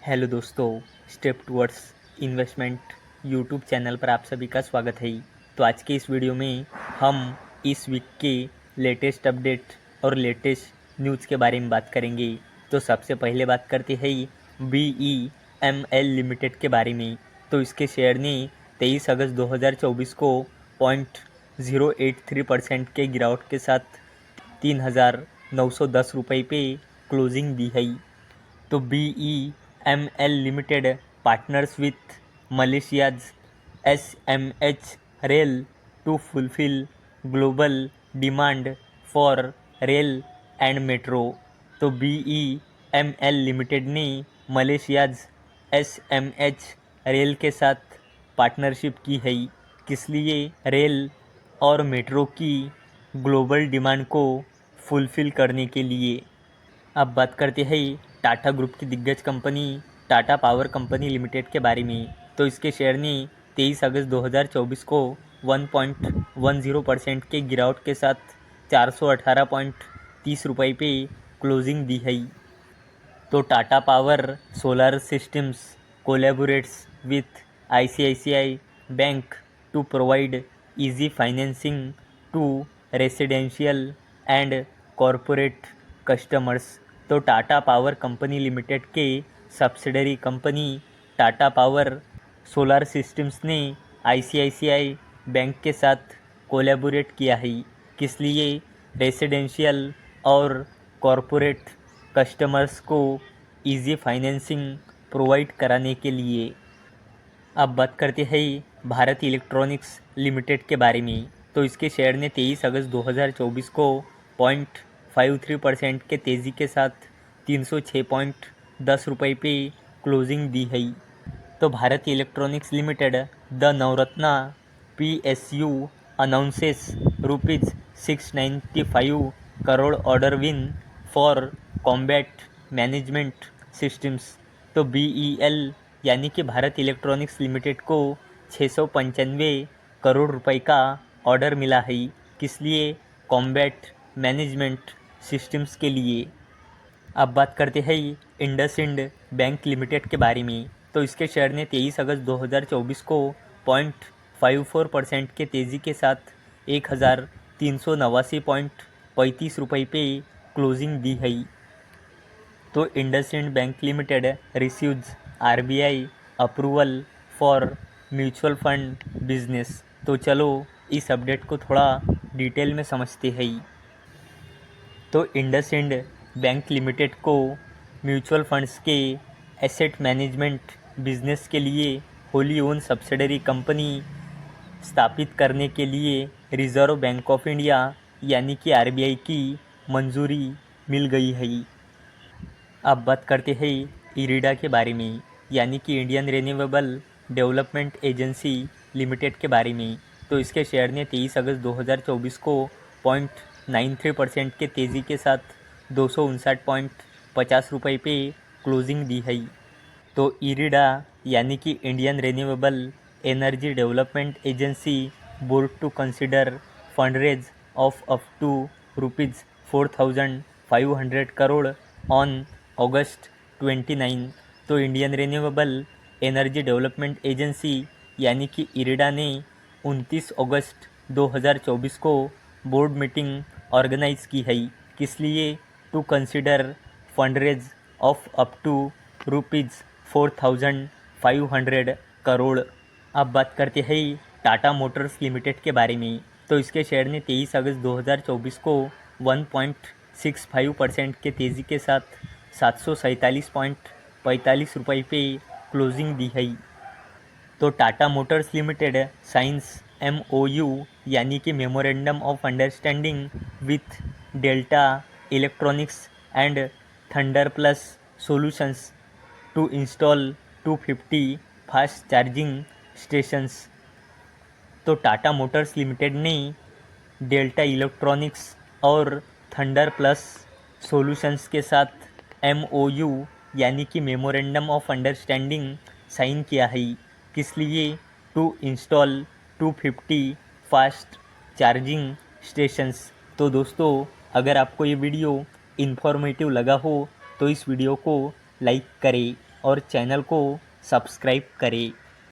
Hello दोस्तों, step towards investment YouTube channel पर आप सभी का स्वागत है। तो आज के इस वीडियो में हम इस वीक के लेटेस्ट अपडेट और लेटेस्ट न्यूज़ के बारे में बात करेंगे। तो सबसे पहले बात करते हैं BEML लिमिटेड के बारे में। तो इसके शेयर ने 23 अगस्त 2024 को 0.083% के गिरावट के साथ 3,910 रुपये पे क्लोजिंग दी है। तो BEML limited partners with Malaysia's SMH rail to fulfil global demand for rail and metro. तो BEML लिमिटेड ने मलेशियाज SMH रेल के साथ पार्टनरशिप की है, किस लिए? रेल और मेट्रो की ग्लोबल डिमांड को फुलफिल करने के लिए। अब बात करते हैं टाटा ग्रुप की दिग्गज company Tata Power company limited के बारे में। तो इसके शेयर ने 23 अगस्त 2024 को 1.10% के गिरावट के साथ 418.30 रुपये पे क्लोजिंग दी है। तो Tata Power Solar Systems collaborates with ICICI bank to provide easy financing to residential and corporate customers. तो टाटा पावर कंपनी लिमिटेड के subsidiary company Tata Power Solar Systems ने ICICI बैंक के साथ कोलैबोरेट किया है, किस लिए? रेसिडेंशियल और कॉरपोरेट कस्टमर्स को इजी फाइनेंसिंग प्रोवाइड कराने के लिए। अब बात करते हैं भारत इलेक्ट्रॉनिक्स लिमिटेड के बारे में। तो इसके शेयर ने 23 अगस्त 2024 को 0.53% के तेज़ी के साथ 306.10 रुपये पे क्लोजिंग दी है। तो Bharat electronics limited the Navratna PSU announces ₹695 crore order win for combat management systems. तो BEL यानी कि भारत इलेक्ट्रॉनिक्स लिमिटेड को 695 करोड़ रुपए का ऑर्डर मिला है, किस लिए? कॉम्बैट मैनेजमेंट सिस्टम्स के लिए। अब बात करते हैं इंडसइंड बैंक लिमिटेड के बारे में। तो इसके शेयर ने 23 अगस्त 2024 को 0.54% के तेज़ी के साथ 1,389.35 रुपये पे क्लोजिंग दी है। तो IndusInd bank limited receives RBI approval for mutual fund business. तो चलो इस अपडेट को थोड़ा डिटेल में समझते हैं। तो इंडसइंड बैंक लिमिटेड को म्यूचुअल फंड्स के एसेट मैनेजमेंट बिजनेस के लिए होली ओन सब्सिडरी कंपनी स्थापित करने के लिए रिज़र्व बैंक ऑफ इंडिया यानी कि RBI की मंजूरी मिल गई है। अब बात करते हैं इरिडा के बारे में, यानी कि Indian renewable development agency limited के बारे में। तो इसके शेयर ने 23 अगस्त 2024 को 0.93% के तेज़ी के साथ 259.50 रुपये पे क्लोजिंग दी है। तो इरिडा यानी कि Indian renewable energy development agency board to consider fundraise of up to ₹4,500 crore on August 29। तो Indian renewable energy development agency यानी कि इरिडा ने 29 अगस्त 2024 को बोर्ड मीटिंग ऑर्गेनाइज की है, किस लिए? To consider fundraise of up to ₹4,500 crore. अब बात करते हैं टाटा मोटर्स लिमिटेड के बारे में। तो इसके शेयर ने 23 अगस्त 2024 को 1.65% के तेज़ी के साथ 747.45 रुपये पे क्लोजिंग दी है। तो Tata motors limited signs MOU यानी कि memorandum of understanding with Delta electronics and thunder plus solutions to install 250 fast charging stations. तो टाटा मोटर्स लिमिटेड ने डेल्टा इलेक्ट्रॉनिक्स और थंडर प्लस सॉल्यूशंस के साथ MOU यानी कि मेमोरेंडम ऑफ अंडरस्टैंडिंग साइन किया है, किस लिए? To install 250 fast charging stations. तो दोस्तों, अगर आपको ये वीडियो इन्फॉर्मेटिव लगा हो तो इस वीडियो को लाइक करें। और चैनल को सब्सक्राइब करें।